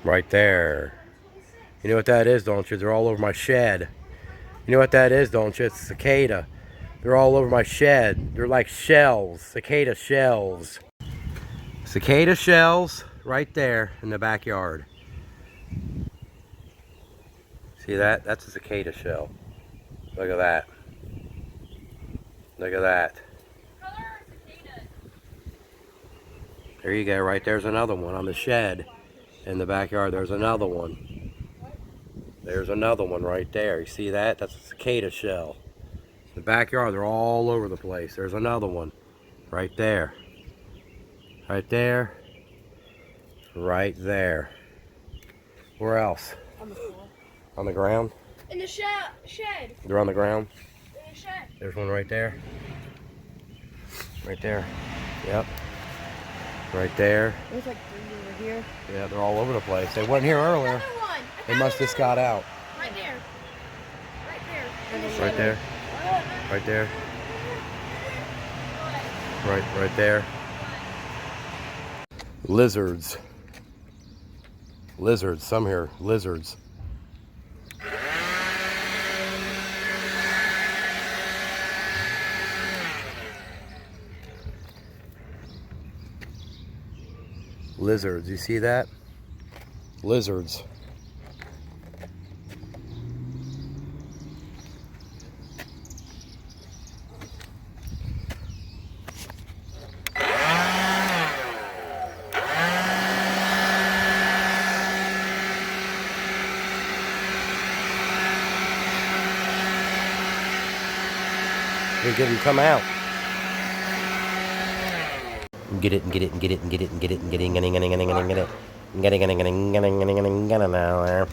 Right there. You know what that is, don't you? They're all over my shed. You know what that is, don't you? It's a cicada. They're all over my shed. They're like shells, cicada shells. Cicada shells right there in the backyard. See that? That's a cicada shell. Look at that. Look at that. There you go, right there's another one on the shed in the backyard. There's another one. There's another one right there. You see that? That's a cicada shell. In the backyard, they're all over the place. There's another one right there. Right there. Right there. Where else? On the floor. On the ground? In the shed. They're on the ground? In the shed. There's one right there. Right there. Yep. Right there. There's like 3 over here. Yeah, they're all over the place. They weren't here earlier. Another one. They must have just got out. Right there. Right there. In the Right shed. there. Right there. Right there. Lizards. Lizards. Some here. Lizards. Lizards. You see that? Lizards. They didn't come out. Get it and get it and get it and get it and get it and get it and get it and get it and get it and get it and get it and get it and get it now.